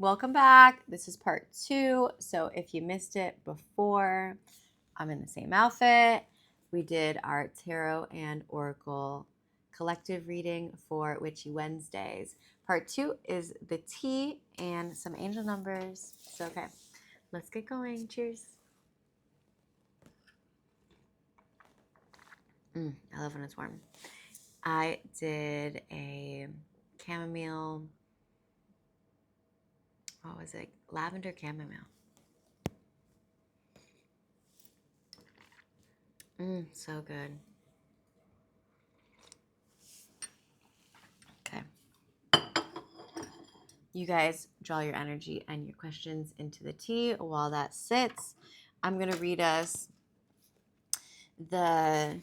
Welcome back. This is part 2. So if you missed it before, I'm in the same outfit. We did our tarot and oracle collective reading for Witchy Wednesdays. Part 2 is the tea and some angel numbers. So, okay, let's get going. Cheers. I love when it's warm. I did a chamomile, what was it? Lavender chamomile. So good. Okay. You guys draw your energy and your questions into the tea while that sits. I'm going to read us the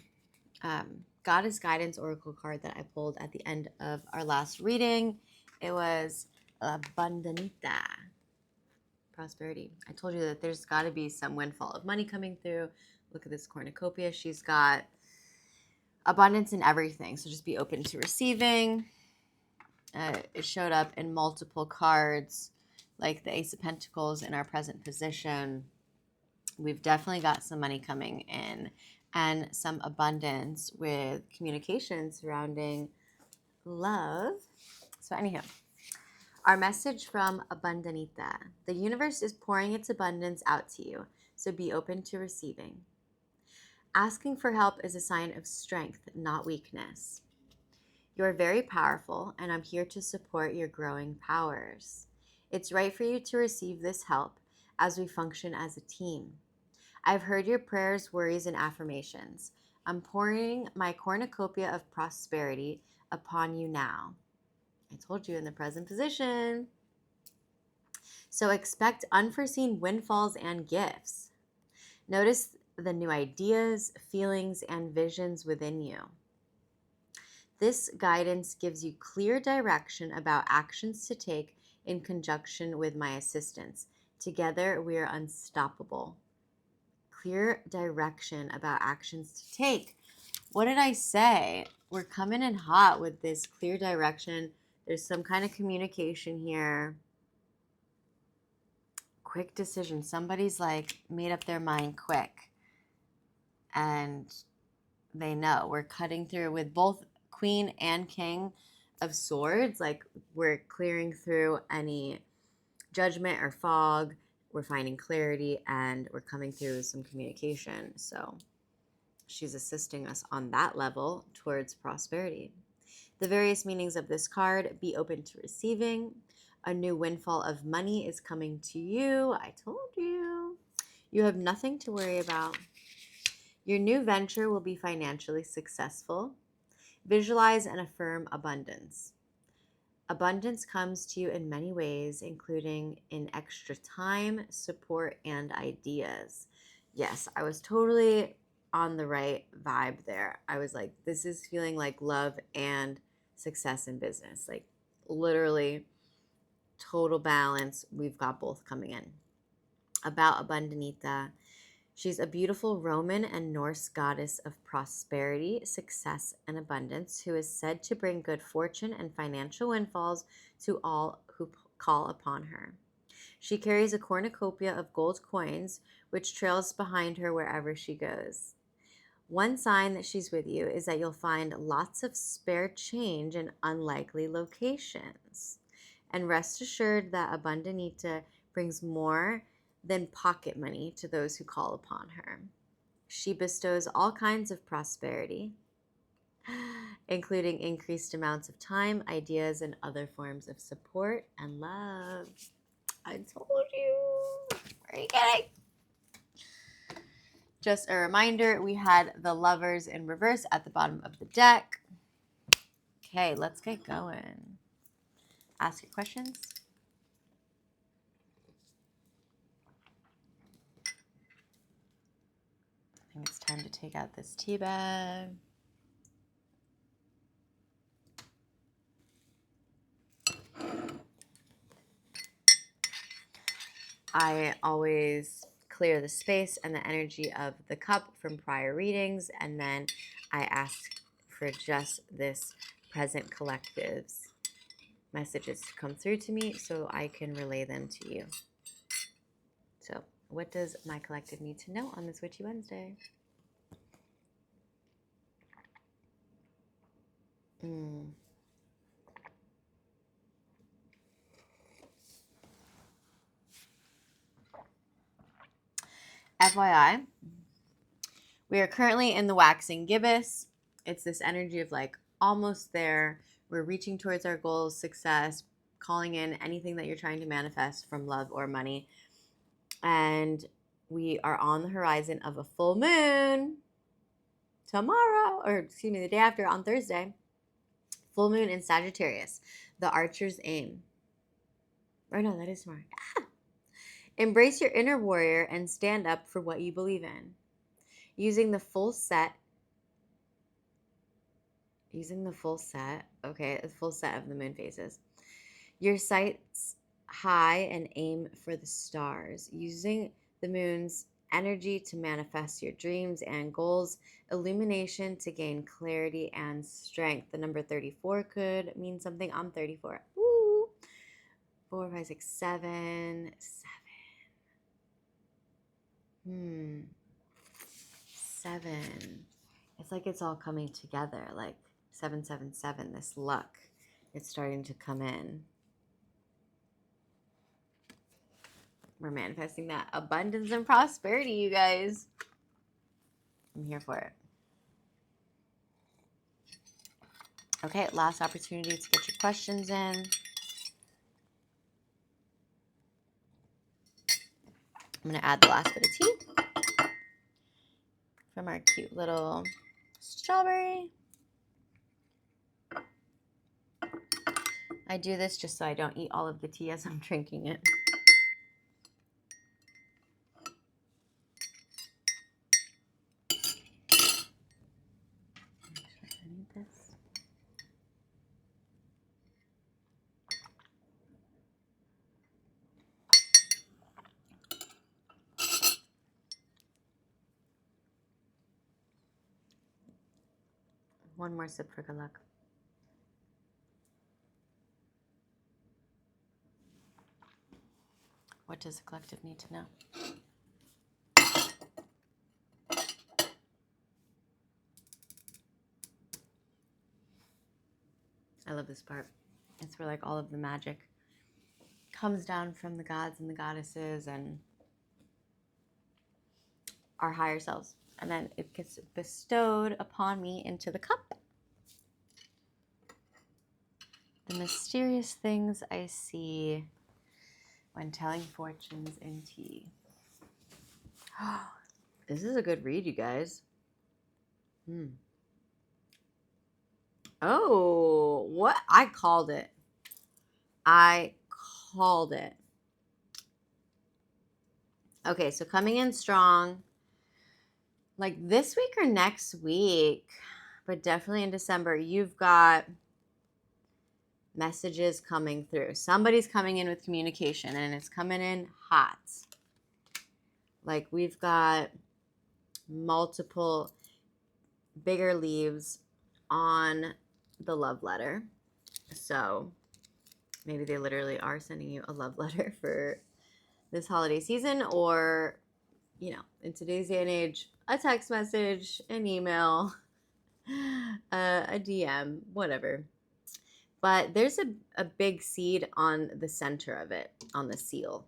Goddess Guidance Oracle card that I pulled at the end of our last reading. It was Abundanita, prosperity. I told you that there's got to be some windfall of money coming through. Look at this cornucopia. She's got abundance in everything, so just be open to receiving. It showed up in multiple cards, like the Ace of Pentacles in our present position. We've definitely got some money coming in and some abundance with communication surrounding love. So anyhow, our message from Abundanita. The universe is pouring its abundance out to you, so be open to receiving. Asking for help is a sign of strength, not weakness. You are very powerful, and I'm here to support your growing powers. It's right for you to receive this help as we function as a team. I've heard your prayers, worries, and affirmations. I'm pouring my cornucopia of prosperity upon you now. I told you in the present position. So expect unforeseen windfalls and gifts. Notice the new ideas, feelings, and visions within you. This guidance gives you clear direction about actions to take in conjunction with my assistance. Together, we are unstoppable. Clear direction about actions to take. What did I say? We're coming in hot with this clear direction. There's some kind of communication here. Quick decision. Somebody's like made up their mind quick. And they know. We're cutting through with both Queen and King of Swords. Like we're clearing through any judgment or fog. We're finding clarity and we're coming through some communication. So she's assisting us on that level towards prosperity. The various meanings of this card: be open to receiving. A new windfall of money is coming to you. I told you. You have nothing to worry about. Your new venture will be financially successful. Visualize and affirm abundance. Abundance comes to you in many ways, including in extra time, support, and ideas. Yes, I was totally on the right vibe there. I was like, this is feeling like love and success in business. Like literally total balance. We've got both coming in. About Abundanita. She's a beautiful Roman and Norse goddess of prosperity, success, and abundance who is said to bring good fortune and financial windfalls to all who call upon her. She carries a cornucopia of gold coins, which trails behind her wherever she goes. One sign that she's with you is that you'll find lots of spare change in unlikely locations. And rest assured that Abundanita brings more than pocket money to those who call upon her. She bestows all kinds of prosperity, including increased amounts of time, ideas, and other forms of support and love. I told you. Where are you getting? Just a reminder, we had the Lovers in reverse at the bottom of the deck. Okay, let's get going. Ask your questions. I think it's time to take out this tea bag. I always clear the space and the energy of the cup from prior readings, and then I ask for just this present collective's messages to come through to me so I can relay them to you. So, what does my collective need to know on this Witchy Wednesday? FYI, we are currently in the waxing gibbous. It's this energy of like almost there. We're reaching towards our goals, success, calling in anything that you're trying to manifest from love or money. And we are on the horizon of a full moon tomorrow, or excuse me, the day after, on Thursday. Full moon in Sagittarius, the archer's aim. Or no, that is tomorrow. Embrace your inner warrior and stand up for what you believe in. Using the full set, okay, the full set of the moon phases. Your sights high and aim for the stars. Using the moon's energy to manifest your dreams and goals. Illumination to gain clarity and strength. The number 34 could mean something. I'm 34. Woo! 4, 5, 6, 7. 7. It's like it's all coming together. Like 777, this luck. It's starting to come in. We're manifesting that abundance and prosperity, you guys. I'm here for it. Okay, last opportunity to get your questions in. I'm going to add the last bit of tea from our cute little strawberry. I do this just so I don't eat all of the tea as I'm drinking it. I need this. One more sip for good luck. What does the collective need to know? I love this part. It's where like all of the magic comes down from the gods and the goddesses and our higher selves. And then it gets bestowed upon me into the cup. The mysterious things I see when telling fortunes in tea. This is a good read, you guys. Oh, what? I called it. Okay, so coming in strong, like this week or next week, but definitely in December, you've got messages coming through. Somebody's coming in with communication and it's coming in hot. Like we've got multiple bigger leaves on the love letter. So maybe they literally are sending you a love letter for this holiday season, or, you know, in today's day and age, a text message, an email, a DM, whatever. But there's a big seed on the center of it, on the seal,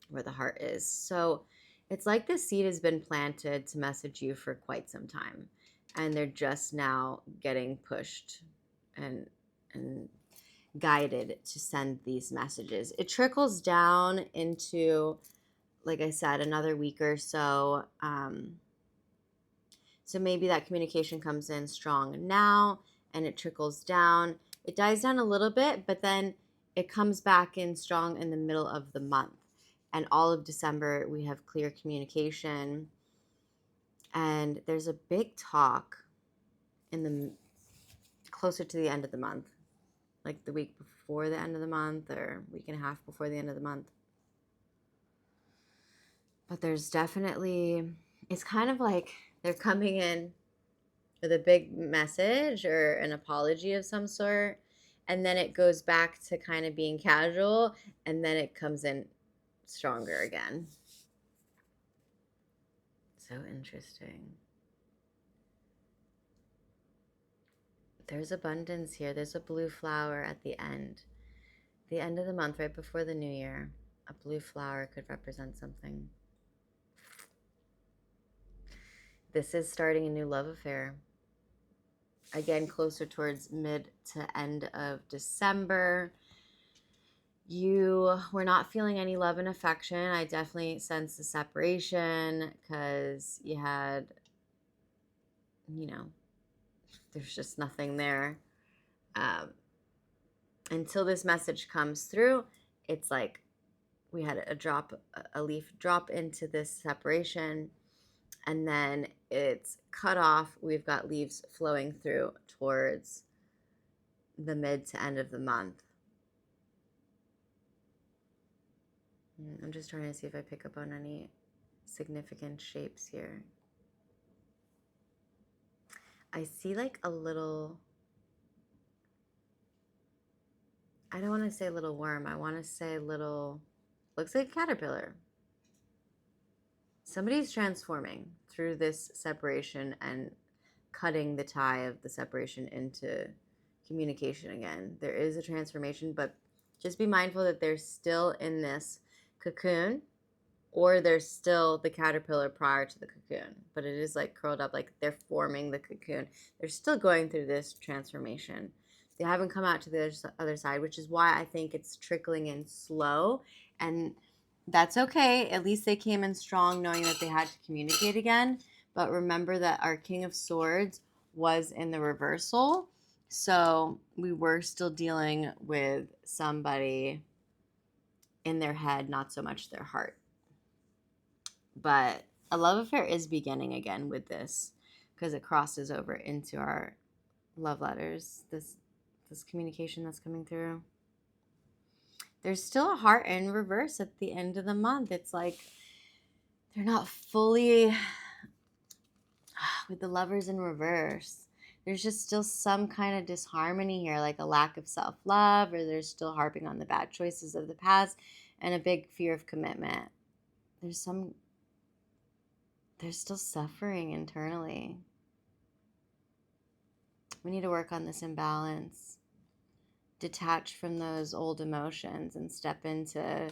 where the heart is. So it's like the seed has been planted to message you for quite some time. And they're just now getting pushed and guided to send these messages. It trickles down into, like I said, another week or so. So maybe that communication comes in strong now and it trickles down. It dies down a little bit, but then it comes back in strong in the middle of the month. And all of December, we have clear communication. And there's a big talk in the closer to the end of the month, like the week before the end of the month or week and a half before the end of the month. But there's definitely, it's kind of like they're coming in with a big message or an apology of some sort. and then it goes back to kind of being casual, and then it comes in stronger again. So interesting. There's abundance here. There's a blue flower at the end of the month, right before the new year. A blue flower could represent something. This is starting a new love affair. Again, closer towards mid to end of December. You were not feeling any love and affection. I definitely sense the separation because you had, there's just nothing there. Until this message comes through, it's like we had a leaf drop into this separation, and then it's cut off. We've got leaves flowing through towards the mid to end of the month. I'm just trying to see if I pick up on any significant shapes here. I see like a little, I don't want to say little worm. I want to say little, looks like a caterpillar. Somebody's transforming through this separation and cutting the tie of the separation into communication again. There is a transformation, but just be mindful that they're still in this cocoon, or they're still the caterpillar prior to the cocoon, but it is like curled up, like they're forming the cocoon. They're still going through this transformation. They haven't come out to the other side, which is why I think it's trickling in slow, and that's okay. At least they came in strong, knowing that they had to communicate again. But remember that our King of Swords was in the reversal, so we were still dealing with somebody in their head, not so much their heart. But a love affair is beginning again with this, because it crosses over into our love letters, this communication that's coming through. There's still a heart in reverse at the end of the month. It's like they're not fully with the lovers in reverse. There's just still some kind of disharmony here, like a lack of self-love, or they're still harping on the bad choices of the past and a big fear of commitment. There's still suffering internally. We need to work on this imbalance. Detach from those old emotions and step into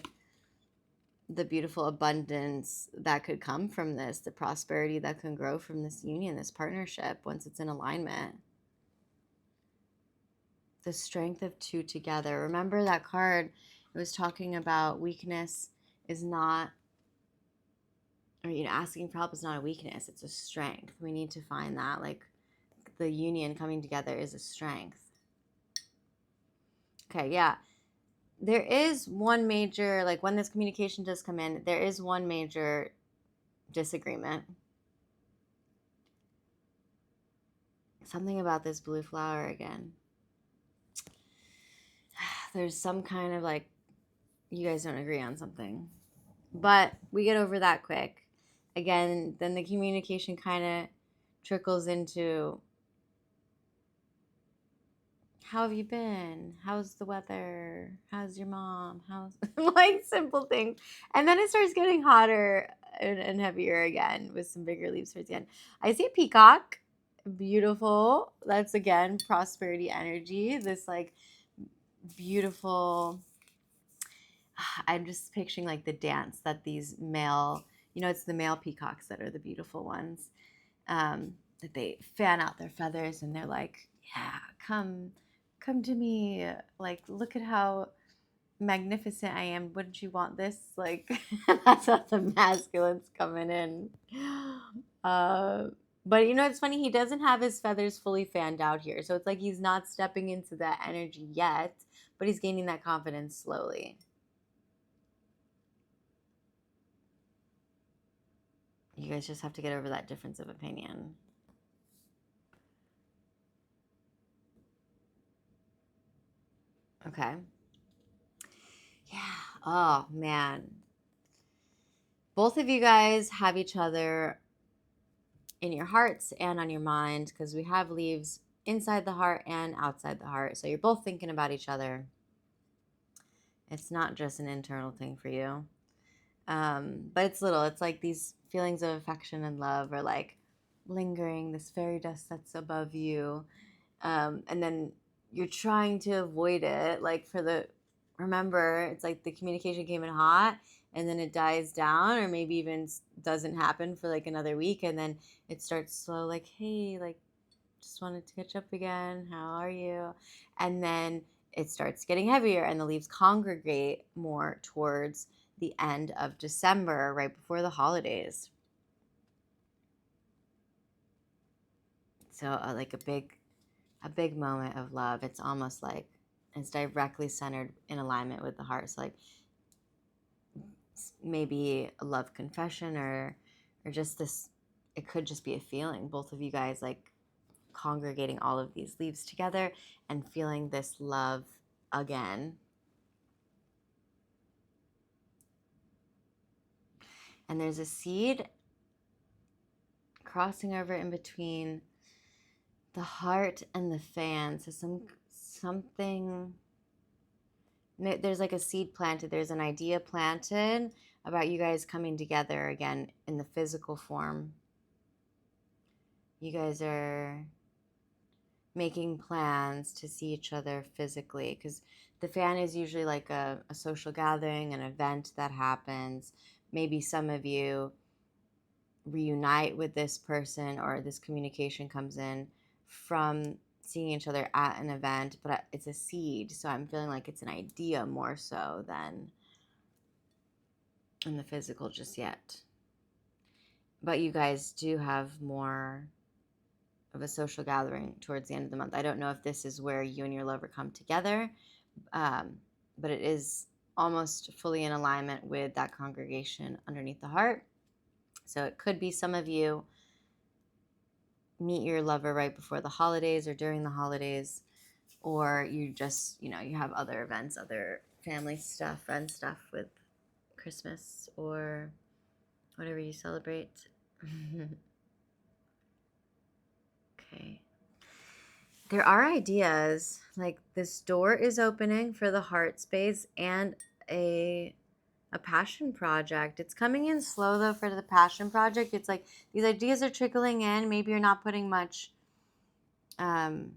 the beautiful abundance that could come from this, the prosperity that can grow from this union, this partnership, once it's in alignment. The strength of two together. Remember that card, it was talking about weakness is not, or asking for help is not a weakness, it's a strength. We need to find that, like the union coming together is a strength. Okay, yeah. There is one major, like when this communication does come in, there is one major disagreement. Something about this blue flower again. There's some kind of like, you guys don't agree on something. But we get over that quick. Again, then the communication kind of trickles into, how have you been? How's the weather? How's your mom? How's like simple things. And then it starts getting hotter and heavier again with some bigger leaves towards the end. I see a peacock. Beautiful. That's again prosperity energy. This like beautiful, I'm just picturing like the dance that these male, it's the male peacocks that are the beautiful ones. That they fan out their feathers and they're like, yeah, come to me, like look at how magnificent I am, wouldn't you want this? Like that's how the masculine's coming in. But it's funny, he doesn't have his feathers fully fanned out here, so it's like he's not stepping into that energy yet, but he's gaining that confidence slowly. You guys just have to get over that difference of opinion. Okay. Yeah. Oh, man. Both of you guys have each other in your hearts and on your mind, because we have leaves inside the heart and outside the heart. So you're both thinking about each other. It's not just an internal thing for you. But it's little. It's like these feelings of affection and love are like lingering, this fairy dust that's above you. And then you're trying to avoid it. Like remember, it's like the communication came in hot and then it dies down, or maybe even doesn't happen for like another week. And then it starts slow, like, hey, like, just wanted to catch up again. How are you? And then it starts getting heavier and the leaves congregate more towards the end of December, right before the holidays. So like a big moment of love. It's almost like it's directly centered in alignment with the heart. So like maybe a love confession or just this, it could just be a feeling. Both of you guys like congregating all of these leaves together and feeling this love again. And there's a seed crossing over in between the heart and the fan. So something, there's like a seed planted. There's an idea planted about you guys coming together again in the physical form. You guys are making plans to see each other physically, because the fan is usually like a social gathering, an event that happens. Maybe some of you reunite with this person, or this communication comes in from seeing each other at an event, but it's a seed. So I'm feeling like it's an idea more so than in the physical just yet. But you guys do have more of a social gathering towards the end of the month. I don't know if this is where you and your lover come together, but it is almost fully in alignment with that congregation underneath the heart. So it could be some of you meet your lover right before the holidays or during the holidays, or you just, you have other events, other family stuff, friend stuff with Christmas or whatever you celebrate. Okay. There are ideas, like this door is opening for the heart space and a passion project. It's coming in slow though for the passion project. It's like these ideas are trickling in. Maybe you're not putting much energy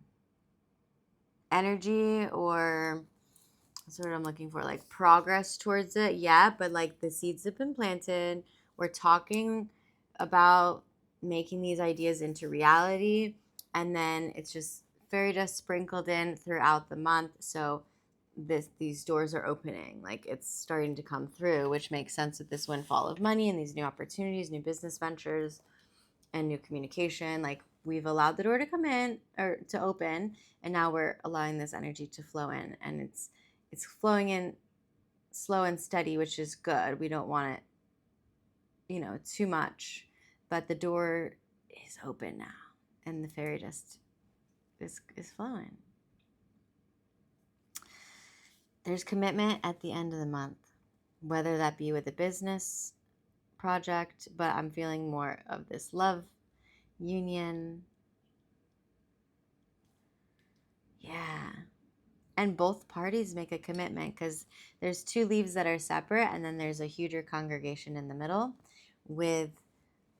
or that's what I'm looking for, like progress towards it. Yeah, but like the seeds have been planted. We're talking about making these ideas into reality, and then it's just fairy dust sprinkled in throughout the month. So these doors are opening, like it's starting to come through, which makes sense with this windfall of money and these new opportunities, new business ventures, and new communication. Like we've allowed the door to come in or to open, and now we're allowing this energy to flow in, and it's flowing in slow and steady, which is good. We don't want it, too much, but the door is open now, and the fairy dust is flowing. There's commitment at the end of the month, whether that be with a business project, but I'm feeling more of this love union. Yeah. And both parties make a commitment, because there's two leaves that are separate, and then there's a huger congregation in the middle with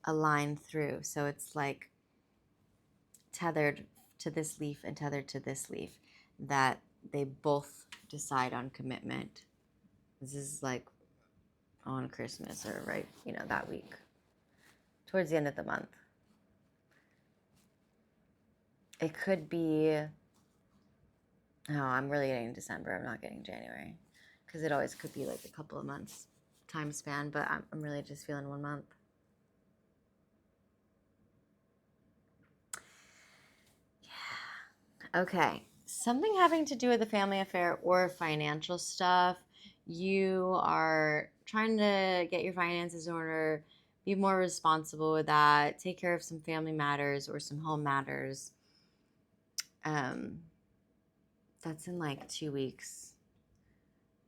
a line through. So it's like tethered to this leaf and tethered to this leaf, that they both decide on commitment. This is like on Christmas or right, that week, towards the end of the month. It could be, oh, I'm really getting December. I'm not getting January, because it always could be like a couple of months time span, but I'm really just feeling 1 month. Yeah. Okay. Something having to do with a family affair or financial stuff. You are trying to get your finances in order, be more responsible with that, take care of some family matters or some home matters. That's in like 2 weeks.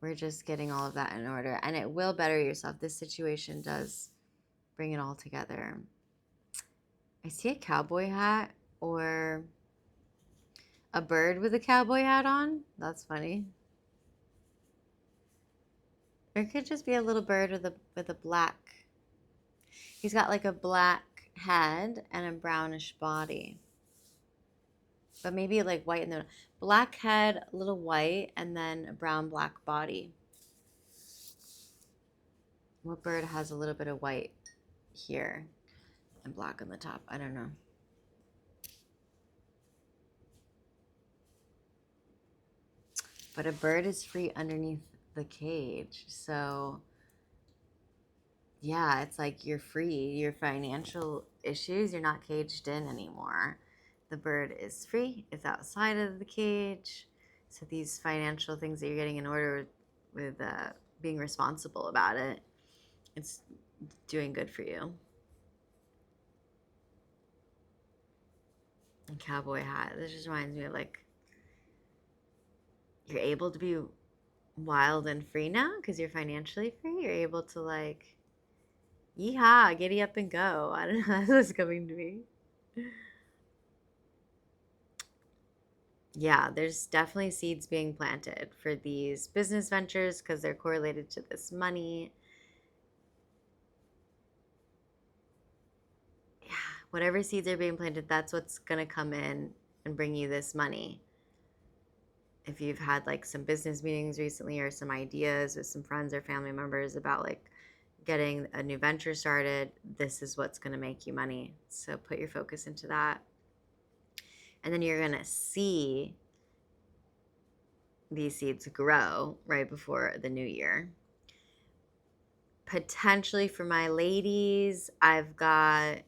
We're just getting all of that in order, and it will better yourself. This situation does bring it all together. I see a cowboy hat or A bird with a cowboy hat on? That's funny. Or it could just be a little bird with a black. He's got like a black head and a brownish body. But maybe like white in the black head, a little white, and then a brown black body. What bird has a little bit of white here and black on the top? I don't know. But a bird is free underneath the cage. So yeah, it's like you're free. Your financial issues, you're not caged in anymore. The bird is free. It's outside of the cage. So these financial things that you're getting in order with being responsible about it, it's doing good for you. And cowboy hat. This just reminds me of like you're able to be wild and free now because you're financially free. You're able to like, yeehaw, giddy up and go. I don't know. That's what's coming to me. Yeah, there's definitely seeds being planted for these business ventures because they're correlated to this money. Yeah, whatever seeds are being planted, that's what's going to come in and bring you this money. If you've had like some business meetings recently or some ideas with some friends or family members about like getting a new venture started, this is what's going to make you money. So put your focus into that. And then you're going to see these seeds grow right before the new year. Potentially for my ladies, I've got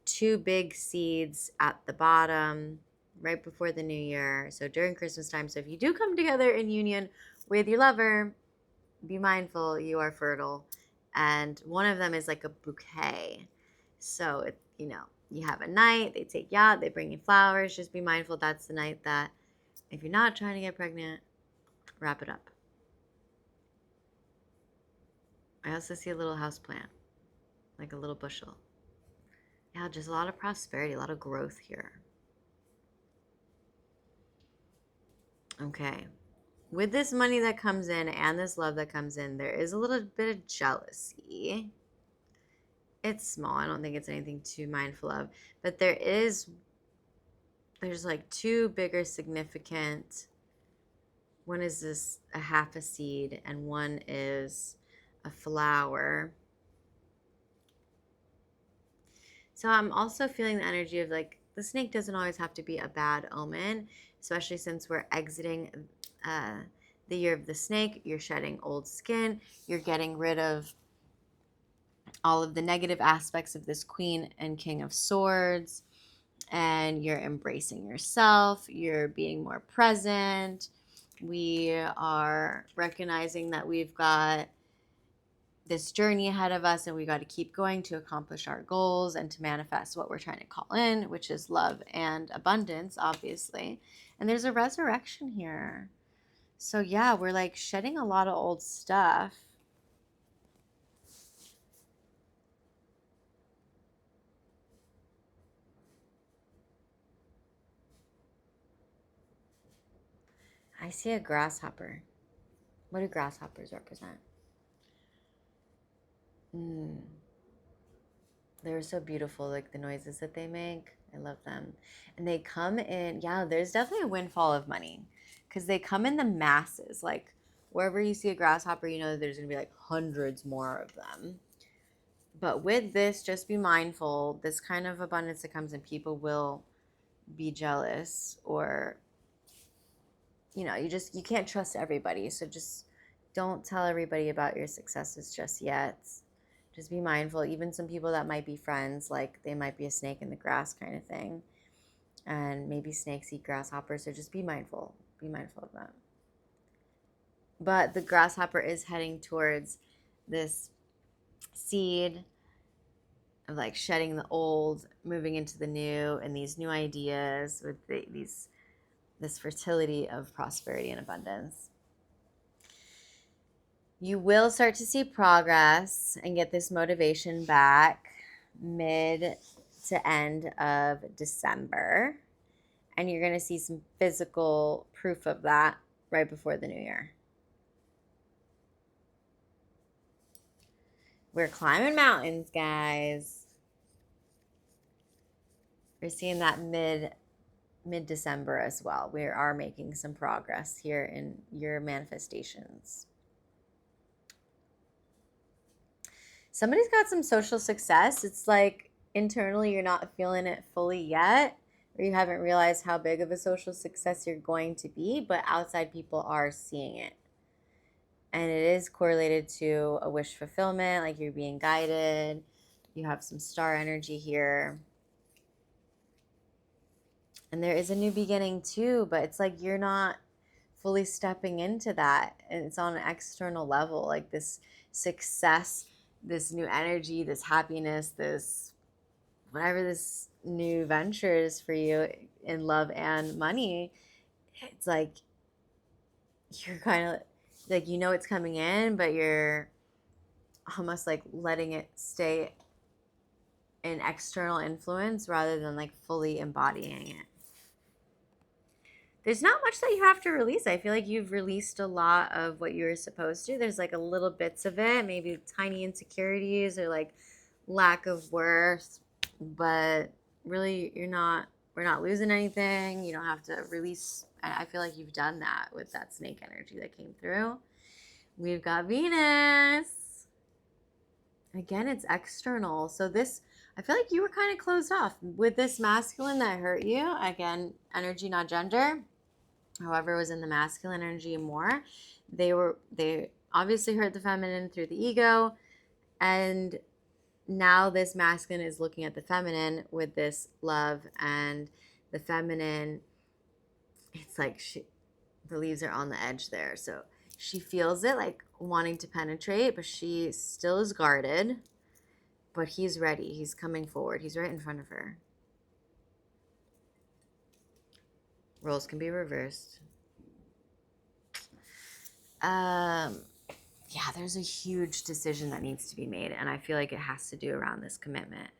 2 big seeds at the bottom right before the new year. So during Christmas time. So if you do come together in union with your lover, be mindful you are fertile. And one of them is like a bouquet. So, you have a night, they take you out, they bring you flowers. Just be mindful that's the night that if you're not trying to get pregnant, wrap it up. I also see a little house plant, like a little bushel. Yeah, just a lot of prosperity, a lot of growth here. Okay. With this money that comes in and this love that comes in, there is a little bit of jealousy. It's small. I don't think it's anything too mindful of. But there's like 2 bigger significant. One is this a half a seed and one is a flower. So I'm also feeling the energy of like the snake doesn't always have to be a bad omen, especially since we're exiting the year of the snake. You're shedding old skin. You're getting rid of all of the negative aspects of this Queen and King of Swords, and you're embracing yourself. You're being more present. We are recognizing that we've got this journey ahead of us and we got to keep going to accomplish our goals and to manifest what we're trying to call in, which is love and abundance, obviously. And there's a resurrection here. So yeah, we're like shedding a lot of old stuff. I see a grasshopper. What do grasshoppers represent? They're so beautiful, like the noises that they make. I love them. And they come in, yeah, there's definitely a windfall of money because they come in the masses. Like wherever you see a grasshopper, you know there's going to be like hundreds more of them. But with this, just be mindful. This kind of abundance that comes in, people will be jealous or, you can't trust everybody. So just don't tell everybody about your successes just yet. Just be mindful. Even some people that might be friends, like they might be a snake in the grass kind of thing. And maybe snakes eat grasshoppers. So just be mindful. Be mindful of that. But the grasshopper is heading towards this seed of like shedding the old, moving into the new, and these new ideas with this fertility of prosperity and abundance. You will start to see progress and get this motivation back mid to end of December. And you're going to see some physical proof of that right before the new year. We're climbing mountains, guys. We're seeing that mid-December as well. We are making some progress here in your manifestations. Somebody's got some social success. It's like internally you're not feeling it fully yet, or you haven't realized how big of a social success you're going to be, but outside people are seeing it. And it is correlated to a wish fulfillment, like you're being guided. You have some star energy here. And there is a new beginning too, but it's like you're not fully stepping into that. And it's on an external level, like this success, this new energy, this happiness, this whatever this new venture is for you in love and money. It's like you're kind of like, you know, it's coming in, but you're almost like letting it stay an external influence rather than like fully embodying it. There's not much that you have to release. I feel like you've released a lot of what you were supposed to. There's like a little bits of it, maybe tiny insecurities or like lack of worth, but really we're not losing anything. You don't have to release. I feel like you've done that with that snake energy that came through. We've got Venus. Again, it's external. So this, I feel like you were kind of closed off with this masculine that hurt you. Again, energy, not gender. However, was in the masculine energy more. They obviously hurt the feminine through the ego, and now this masculine is looking at the feminine with this love, and the feminine, it's like the leaves are on the edge there. So she feels it like wanting to penetrate, but she still is guarded, but he's ready. He's coming forward. He's right in front of her. Roles can be reversed. Yeah, there's a huge decision that needs to be made, and I feel like it has to do around this commitment.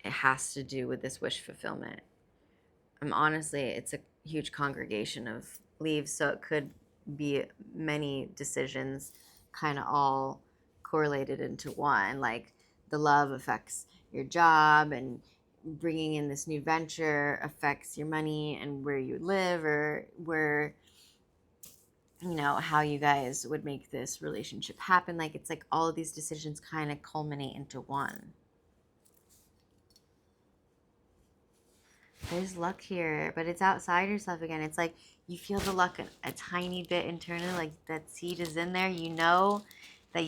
It has to do with this wish fulfillment. Honestly, it's a huge congregation of leaves, so it could be many decisions kind of all correlated into one. Like the love affects your job, and bringing in this new venture affects your money and where you live, or where, you know, how you guys would make this relationship happen. Like it's like all of these decisions kind of culminate into one. There's luck here, but it's outside yourself again. It's like you feel the luck a tiny bit internally, like that seed is in there. You know that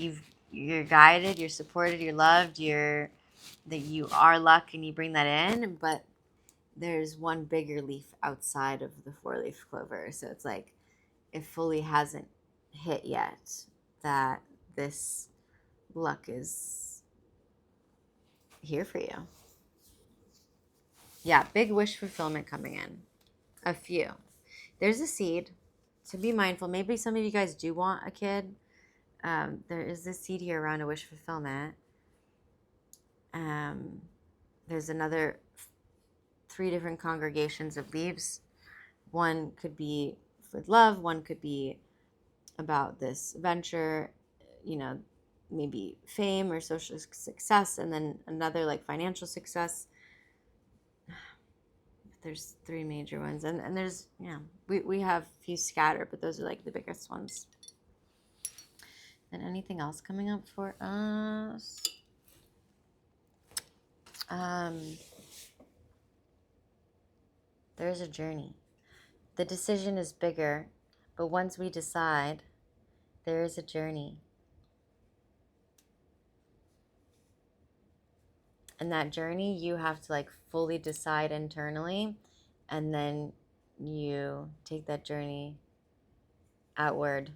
you're guided, you're supported, you're loved, that you are luck, and you bring that in. But there's one bigger leaf outside of the 4-leaf clover, so it's like it fully hasn't hit yet that this luck is here for you. Yeah, big wish fulfillment coming in. A few. There's a seed. So be mindful. Maybe some of you guys do want a kid. There is this seed here around a wish fulfillment. There's another 3 different congregations of leaves. One could be with love. One could be about this venture, you know, maybe fame or social success. And then another like financial success. There's 3 major ones, and there's, you know, we have a few scattered, but those are like the biggest ones. And anything else coming up for us? There's a journey. The decision is bigger, but once we decide, there is a journey. And that journey, you have to like fully decide internally, and then you take that journey outward.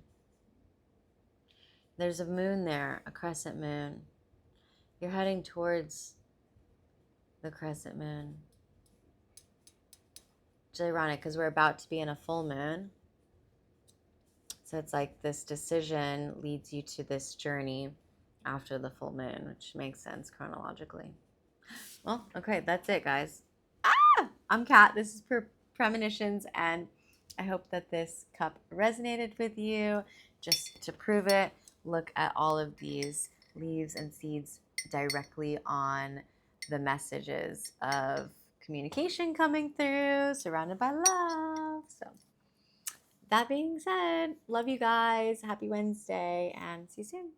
There's a moon there, a crescent moon. You're heading towards the crescent moon. It's ironic because we're about to be in a full moon. So it's like this decision leads you to this journey after the full moon, which makes sense chronologically. Well, okay, that's it, guys. I'm Kat. This is Premonitions, and I hope that this cup resonated with you. Just to prove it, look at all of these leaves and seeds directly on the messages of communication coming through, surrounded by love. So, that being said, love you guys. Happy Wednesday, and see you soon.